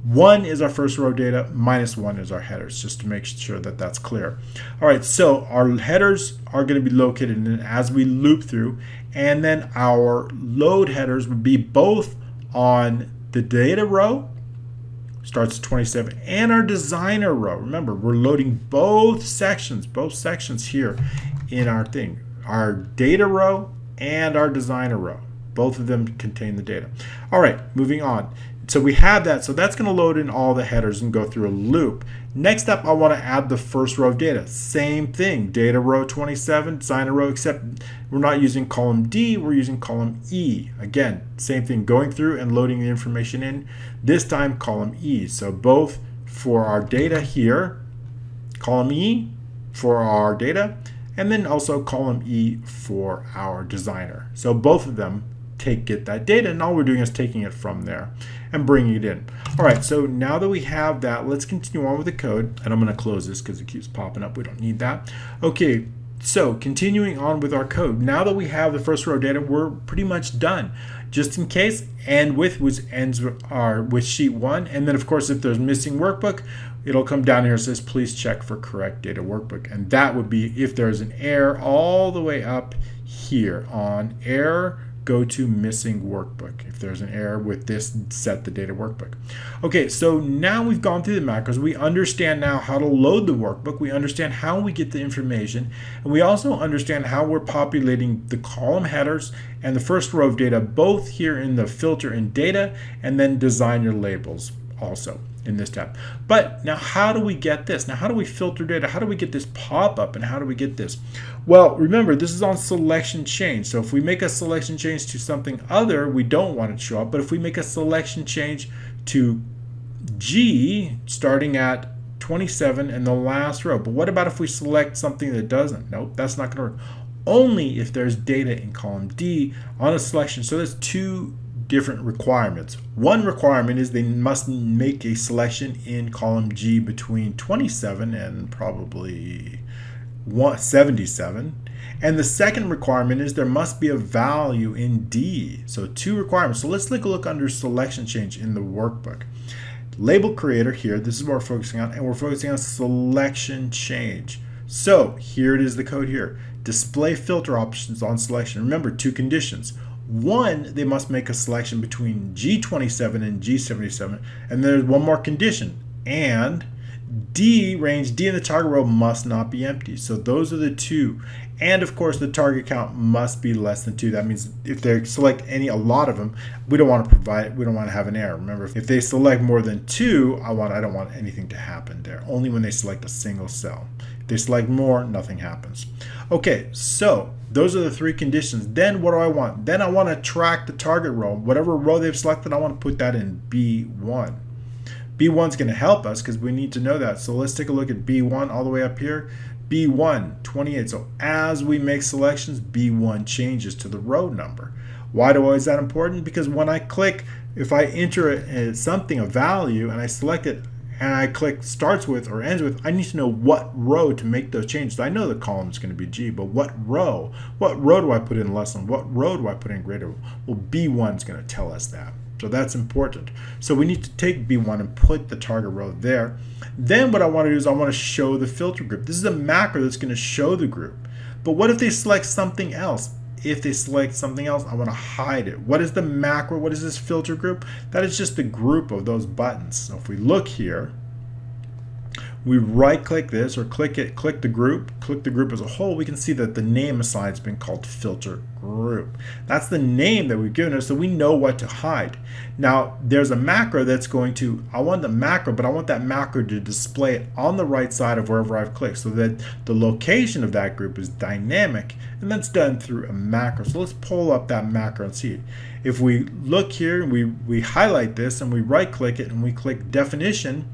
1 is our first row of data, -1 is our headers, just to make sure that that's clear. All right, so our headers are going to be located in as we loop through, and then our load headers would be both on the data row, starts at 27, and our designer row. Remember, we're loading both sections here in our thing, our data row and our designer row. Both of them contain the data. All right, moving on. So we have that. So that's going to load in all the headers and go through a loop. Next up, I want to add the first row of data. Same thing, data row 27, designer row, except we're not using column D, we're using column E. Again, same thing, going through and loading the information in. This time, column E. So both for our data here, column E for our data, and then also column E for our designer. So both of them get that data, and all we're doing is taking it from there and bringing it in. All right, so now that we have that, let's continue on with the code, and I'm going to close this because it keeps popping up. We don't need that. Okay, so continuing on with our code. Now that we have the first row of data, we're pretty much done. Just in case, and with which ends with sheet 1, and then of course if there's missing workbook, it'll come down here and says please check for correct data workbook, and that would be if there's an error all the way up here on error, go to missing workbook. If there's an error with this, set the data workbook. Okay, so now we've gone through the macros. We understand now how to load the workbook. We understand how we get the information, and we also understand how we're populating the column headers and the first row of data, both here in the filter and data, and then design your labels also in this tab. But now how do we get this? Now how do we filter data? How do we get this pop-up, and how do we get this? Well, remember, this is on selection change. So if we make a selection change to something other, we don't want it to show up. But if we make a selection change to G, starting at 27 in the last row, but what about if we select something that doesn't? Nope, that's not going to work. only if there's data in column D on a selection. So there's two different requirements. One requirement is they must make a selection in column G between 27 and probably 77. And the second requirement is there must be a value in D. So two requirements. So let's take a look under selection change in the workbook. Label creator here, this is what we're focusing on, and we're focusing on selection change. So here it is, the code here. Display filter options on selection. Remember, two conditions. One, they must make a selection between G27 and G77. And there's one more condition. And range D in the target row must not be empty. So those are the two. And of course, the target count must be less than 2. That means if they select a lot of them, we don't want to have an error. Remember, if they select more than 2, I don't want anything to happen there. Only when they select a single cell. If they select more, nothing happens. Okay, so those are the three conditions. Then what do I want? Then I want to track the target row. Whatever row they've selected, I want to put that in B1. B1 is going to help us because we need to know that. So let's take a look at B1 all the way up here. B1, 28. So as we make selections, B1 changes to the row number. Why is that important? Because when I click, if I enter a value, and I select it, and I click starts with or ends with, I need to know what row to make those changes. I know the column is going to be G, but what row? What row do I put in less than? What row do I put in greater? Well, B1 is going to tell us that. So that's important. So we need to take B1 and put the target row there. Then what I want to do is I want to show the filter group. This is a macro that's going to show the group. But what if they select something else? If they select something else, I want to hide it. What is the macro? What is this filter group? That is just the group of those buttons. So if we look here, we right click this or click the group as a whole, we can see that the name assigned has been called filter group. That's the name that we've given us, so we know what to hide. Now there's a macro that's going to, I want the macro, but I want that macro to display it on the right side of wherever I've clicked so that the location of that group is dynamic, and that's done through a macro. So let's pull up that macro and see it. If we look here and we highlight this and we right click it and we click definition,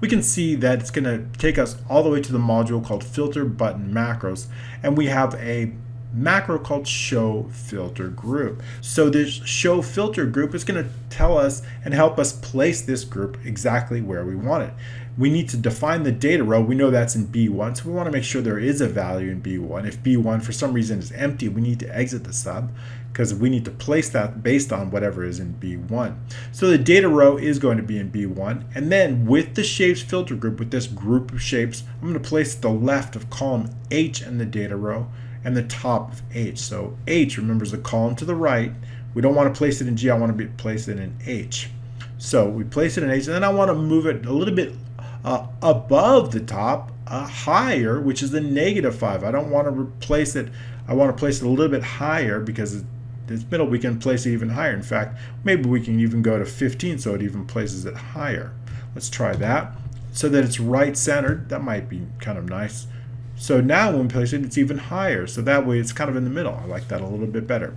we can see that it's going to take us all the way to the module called filter button macros, and we have a macro called show filter group. So this show filter group is going to tell us and help us place this group exactly where we want it. We need to define the data row. We know that's in B1, so we want to make sure there is a value in B1. If B1 for some reason is empty, we need to exit the sub because we need to place that based on whatever is in B1. So the data row is going to be in B1, and then with the shapes filter group, with this group of shapes, I'm going to place the left of column H in the data row and the top of H. So H, remember, is the column to the right. We don't want to place it in G, I want to place it in H. So we place it in H, and then I want to move it a little bit above the top, higher, which is the -5. I don't want to replace it. I want to place it a little bit higher because this middle we can place it even higher. In fact, maybe we can even go to 15 so it even places it higher. Let's try that so that it's right centered. That might be kind of nice. So now when we place it, it's even higher. So that way it's kind of in the middle. I like that a little bit better.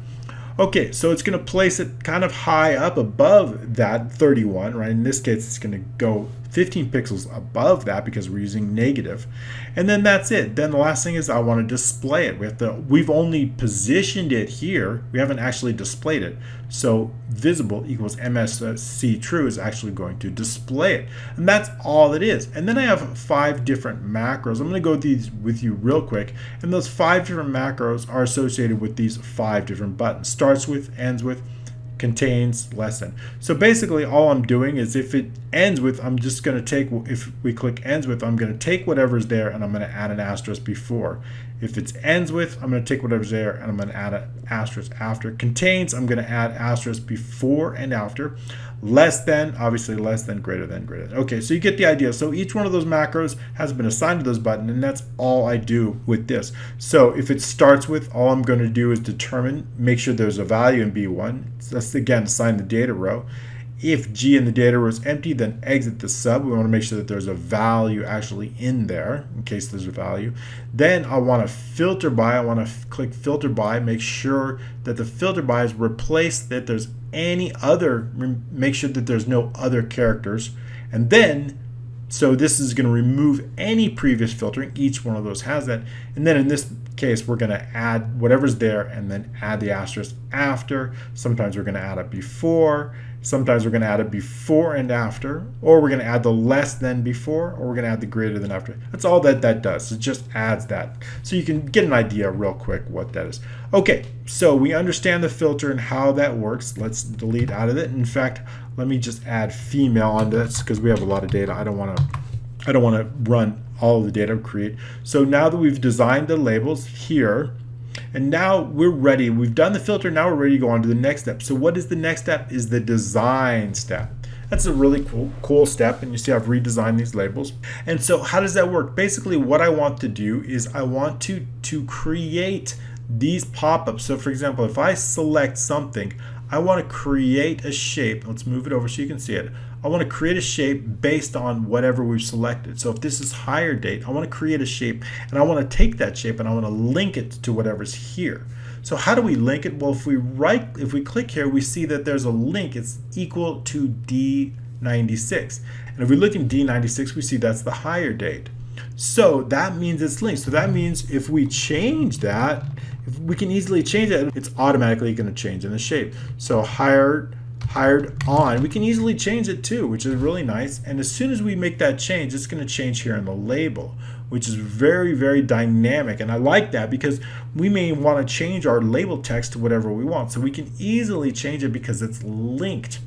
Okay, so it's going to place it kind of high up above that 31, right? In this case, it's going to go 15 pixels above that because we're using negative. And then that's it. Then the last thing is I want to display it. We've only positioned it here. We haven't actually displayed it. So visible equals MSC true is actually going to display it. And that's all it is. And then I have 5 different macros. I'm going to go these with you real quick. And those 5 different macros are associated with these 5 different buttons. Starts with, ends with, contains, less than. So basically all I'm doing is if it ends with, I'm just going to take, if we click ends with, I'm going to take whatever's there and I'm going to add an asterisk before. If it's ends with, I'm going to take whatever's there and I'm going to add an asterisk after. Contains, I'm going to add asterisk before and after. Less than, obviously less than, greater than, greater than. Okay, so you get the idea. So each one of those macros has been assigned to those buttons, and that's all I do with this. So if it starts with, all I'm going to do is determine, make sure there's a value in B1. So that's, again, assign the data row. If G in the data row is empty, then exit the sub. We want to make sure that there's a value actually in there in case there's a value. Then I want to filter by. I want to click filter by, make sure that the filter by is replaced, that there's any other, make sure that there's no other characters. And then So this is going to remove any previous filtering. Each one of those has that. And then in this case, we're going to add whatever's there and then add the asterisk after. Sometimes we're going to add it before. Sometimes we're going to add it before and after, or we're going to add the less than before, or we're going to add the greater than after. That's all that does. It just adds that. So you can get an idea real quick what that is. Okay, so we understand the filter and how that works. Let's delete out of it. In fact, let me just add female onto this because we have a lot of data. I don't want to run all of the data we create. So now that we've designed the labels here, and now we're ready. We've done the filter. Now we're ready to go on to the next step. So what is the next step? Is the design step. That's a really cool step. And you see I've redesigned these labels. And so how does that work? Basically what I want to do is I want to create these pop-ups. So for example, if I select something, I want to create a shape. Let's move it over so you can see it. I want to create a shape based on whatever we've selected. So if this is hire date, I want to create a shape and I want to take that shape and I want to link it to whatever's here. So how do we link it? Well, if we click here, we see that there's a link. It's equal to D96. And if we look in D96, we see that's the hire date. So that means it's linked. So that means if we change that, if we can easily change it, it's automatically going to change in the shape. So hired on, we can easily change it too, which is really nice. And as soon as we make that change, it's going to change here in the label, which is very, very dynamic. And I like that because we may want to change our label text to whatever we want. So we can easily change it because it's linked.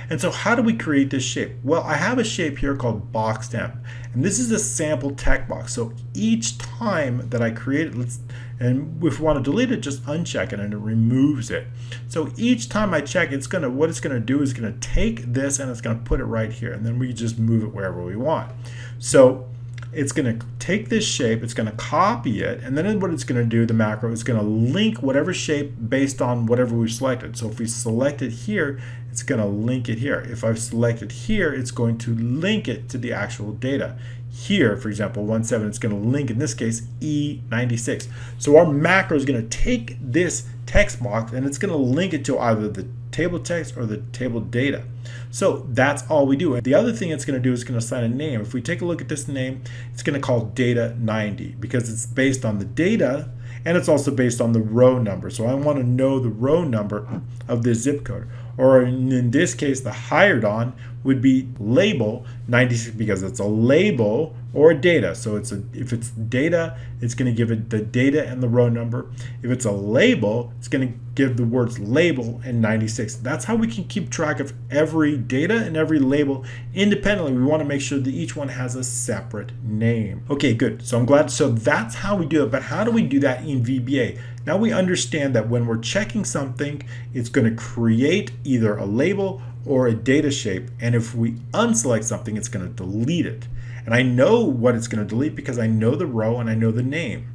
And so how do we create this shape? Well, I have a shape here called box temp, and this is a sample text box. So each time that I create it, and if we want to delete it, just uncheck it and it removes it. So each time I check, what it's going to do is going to take this and it's going to put it right here, and then we just move it wherever we want. So it's going to take this shape, it's going to copy it, and then what it's going to do, the macro, is going to link whatever shape based on whatever we've selected. So if we select it here, it's going to link it here. If I've selected here, it's going to link it to the actual data. Here, for example, 17, it's going to link, in this case, E96. So our macro is going to take this text box and it's going to link it to either the table text or the table data. So that's all we do. The other thing it's going to do is going to assign a name. If we take a look at this name, it's going to call data 90 because it's based on the data and it's also based on the row number. So I want to know the row number of this zip code. Or in this case, the hired on would be label 96 because it's a label or a data. So if it's data, it's going to give it the data and the row number. If it's a label, it's going to give the words label and 96. That's how we can keep track of every data and every label independently. We want to make sure that each one has a separate name. Okay, good. So I'm glad. So that's how we do it. But how do we do that in VBA? Now we understand that when we're checking something, it's going to create either a label or a data shape. And if we unselect something, it's going to delete it. And I know what it's going to delete because I know the row and I know the name.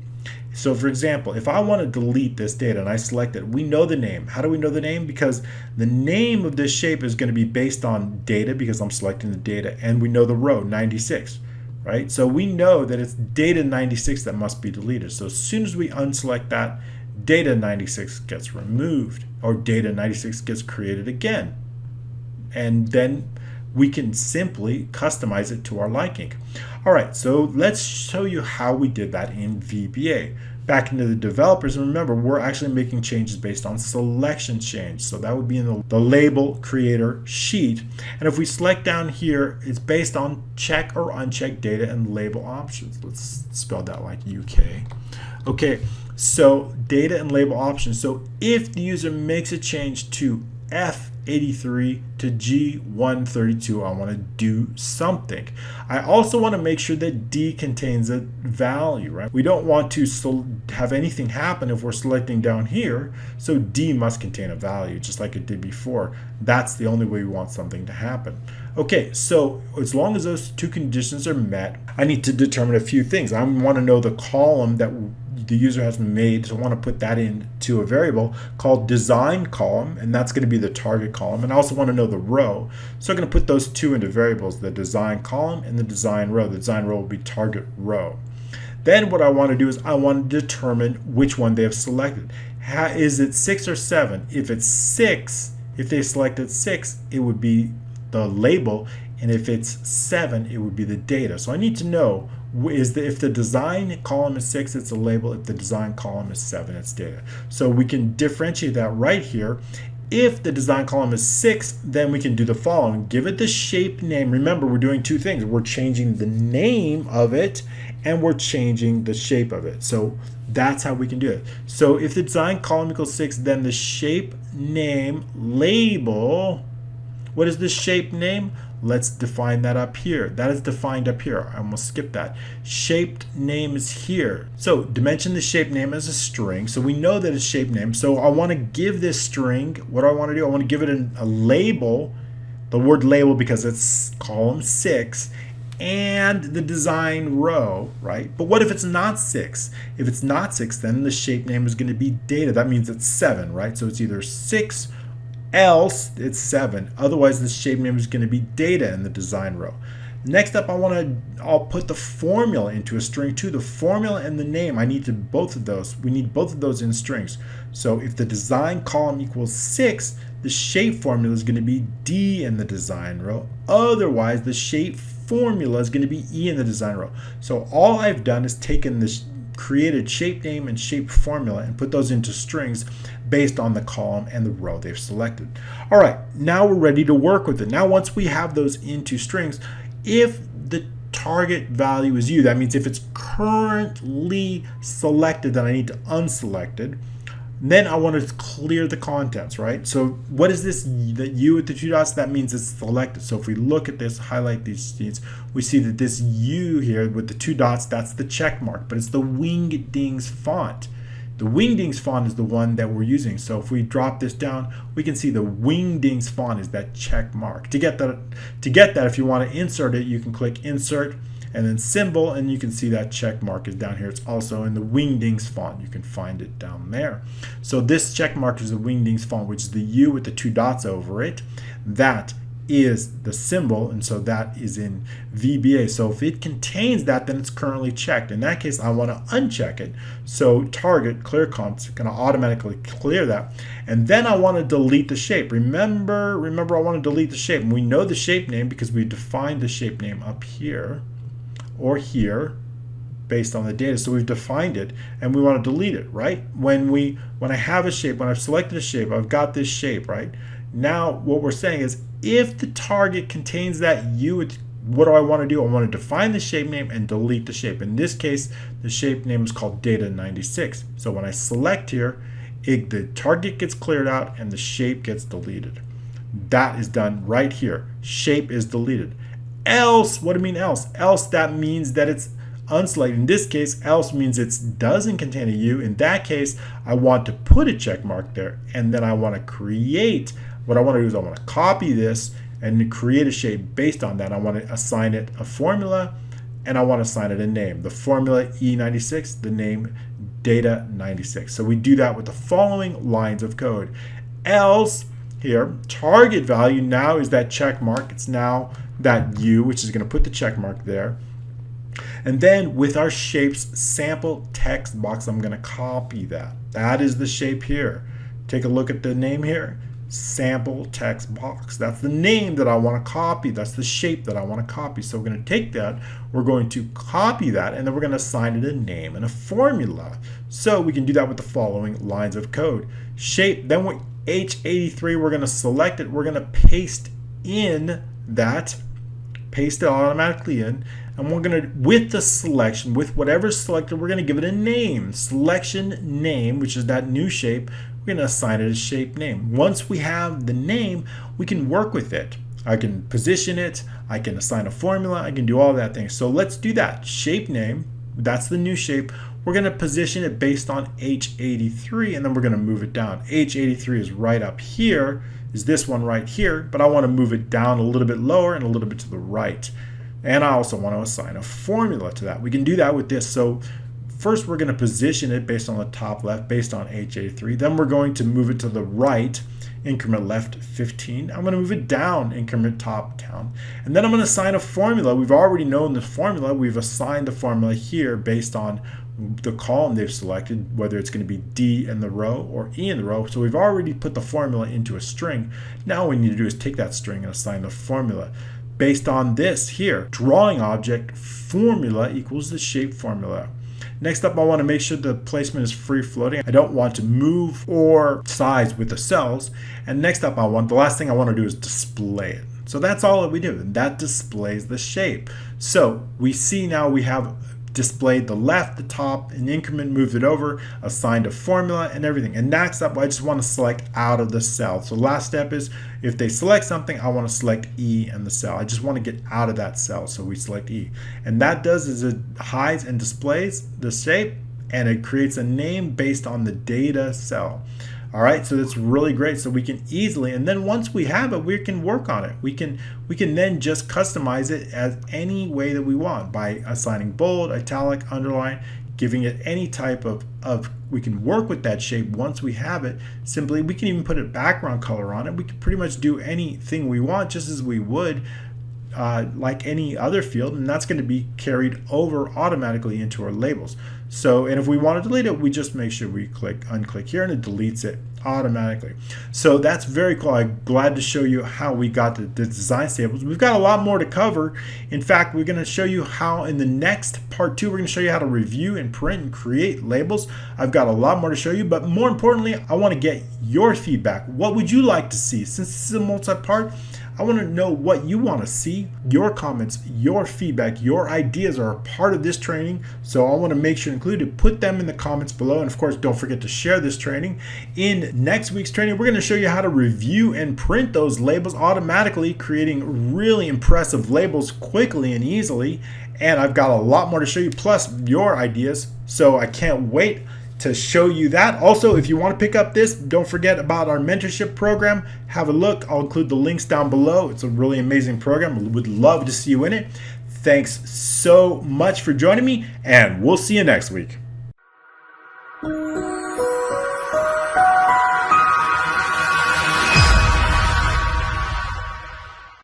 So for example, if I want to delete this data and I select it, we know the name. How do we know the name? Because the name of this shape is going to be based on data because I'm selecting the data, and we know the row 96, right? So we know that it's data 96 that must be deleted. So as soon as we unselect that, data 96 gets removed, or data 96 gets created again. And then we can simply customize it to our liking. All right, so let's show you how we did that in VBA. Back into the developers, and remember, we're actually making changes based on selection change. So that would be in the label creator sheet. And if we select down here, it's based on check or uncheck data and label options. Let's spell that like UK. Okay, so data and label options. So if the user makes a change to F83 to G132, I want to do something. I also want to make sure that D contains a value, right? We don't want to have anything happen if we're selecting down here, so D must contain a value, just like it did before. That's the only way we want something to happen. Okay, so as long as those two conditions are met, I need to determine a few things. I want to know the column that the user has made, so I want to put that into a variable called design column, and that's going to be the target column. And I also want to know the row, so I'm going to put those two into variables, the design column and the design row. The design row will be target row. Then what I want to do is I want to determine which one they have selected. Is it 6 or 7? If it's 6, if they selected 6, it would be the label, and if it's 7, it would be the data. So I need to know if the design column is 6, it's a label. If the design column is 7, it's data. So we can differentiate that right here. If the design column is 6, then we can do the following. Give it the shape name. Remember, we're doing two things. We're changing the name of it, and we're changing the shape of it. So that's how we can do it. So if the design column equals 6, then the shape name label, what is the shape name? Let's define that up here. That is defined up here. I almost skipped that. Shaped name is here. So dimension the shape name as a string. So we know that it's shape name. So I want to give this string, what do I want to do? I want to give it a label, the word label, because it's column 6, and the design row, right? But what if it's not 6? If it's not 6, then the shape name is going to be data. That means it's 7, right? So it's either 6, else it's 7. Otherwise, the shape name is going to be data in the design row. Next up, I'll put the formula into a string too. The formula and the name, I need both of those. We need both of those in strings. So if the design column equals 6, the shape formula is going to be D in the design row. Otherwise, the shape formula is going to be E in the design row. So all I've done is taken this created shape name and shape formula and put those into strings based on the column and the row they've selected. All right, now we're ready to work with it. Now once we have those into strings, if the target value is U, that means if it's currently selected, then I need to unselect it. Then I want to clear the contents, right? So what is this, that U with the 2 dots? That means it's selected. So if we look at this, highlight these sheets, we see that this U here with the 2 dots, that's the check mark, but it's the Wingdings font. The Wingdings font is the one that we're using. So if we drop this down, we can see the Wingdings font is that check mark. To get that, if you want to insert it, you can click Insert and then Symbol, and you can see that check mark is down here. It's also in the Wingdings font. You can find it down there. So this check mark is the Wingdings font, which is the U with the 2 dots over it. That is the symbol, and so that is in VBA. So if it contains that, then it's currently checked. In that case, I want to uncheck it. So target clear comp is going to automatically clear that, and then I want to delete the shape. Remember, I want to delete the shape, and we know the shape name because we defined the shape name up here or here based on the data. So we've defined it, and we want to delete it, right? When I have a shape, when I've selected a shape, I've got this shape, right? Now what we're saying is, if the target contains that U, what do I want to do? I want to define the shape name and delete the shape. In this case, the shape name is called data 96. So when I select here, the target gets cleared out and the shape gets deleted. That is done right here. Shape is deleted. Else, what do you mean else? Else, that means that it's unselected. In this case, else means it doesn't contain a U. In that case, I want to put a check mark there, and then I want to create. What I want to do is I want to copy this and create a shape based on that. I want to assign it a formula, and I want to assign it a name. The formula E96, the name data 96. So we do that with the following lines of code. Else, here, target value now is that check mark. It's now that U, which is going to put the check mark there. And then with our shapes sample text box, I'm going to copy that. That is the shape here. Take a look at the name here. Sample text box. That's the name that I want to copy. That's the shape that I want to copy. So we're going to take that, we're going to copy that, and then we're going to assign it a name and a formula. So we can do that with the following lines of code. Shape, then with H83, we're going to select it. We're going to paste in that, paste it automatically in, and we're going to, with the selection, with whatever's selected, we're going to give it a name. Selection name, which is that new shape, we're going to assign it a shape name. Once we have the name, we can work with it. I can position it, I can assign a formula, I can do all that thing. So let's do that. Shape name, that's the new shape. We're going to position it based on H83, and then we're going to move it down. H83 is right up here, is this one right here, but I want to move it down a little bit lower and a little bit to the right. And I also want to assign a formula to that. We can do that with this. So first we're going to position it based on the top left, based on H83. Then we're going to move it to the right, increment left 15. I'm going to move it down, increment top down. And then I'm going to assign a formula. We've already known the formula. We've assigned the formula here based on the column they've selected, whether it's going to be D in the row or E in the row. So we've already put the formula into a string. Now what we need to do is take that string and assign the formula. Based on this here, drawing object formula equals the shape formula. Next up, I want to make sure the placement is free floating. I don't want to move or size with the cells. And next up, the last thing I want to do is display it. So that's all that we do, and that displays the shape. So we see now we have displayed the left, the top, an increment, moved it over, assigned a formula and everything. And next up, I just want to select out of the cell. So last step is if they select something, I want to select E in the cell. I just want to get out of that cell. So we select E. And that does is it hides and displays the shape, and it creates a name based on the data cell. All right, so that's really great. So we can easily, and then once we have it, we can work on it. We can then just customize it as any way that we want by assigning bold, italic, underline, giving it any type of we can work with that shape once we have it. Simply, we can even put a background color on it. We can pretty much do anything we want, just as we would like any other field, and that's going to be carried over automatically into our labels. So, and if we want to delete it, we just make sure we unclick here, and it deletes it automatically. So that's very cool. I'm glad to show you how we got the design tables. We've got a lot more to cover. In fact, we're going to show you how in the next part 2, we're going to show you how to review and print and create labels. I've got a lot more to show you, but more importantly, I want to get your feedback. What would you like to see? Since this is a multi-part, I want to know what you want to see. Your comments, your feedback, your ideas are a part of this training. So I want to make sure included. Put them in the comments below. And of course, don't forget to share this training. In next week's training, we're going to show you how to review and print those labels automatically, creating really impressive labels quickly and easily. And I've got a lot more to show you, plus your ideas. So I can't wait to show you that. Also, if you want to pick up this, don't forget about our mentorship program. Have a look. I'll include the links down below. It's a really amazing program. Would love to see you in it. Thanks so much for joining me, and we'll see you next week.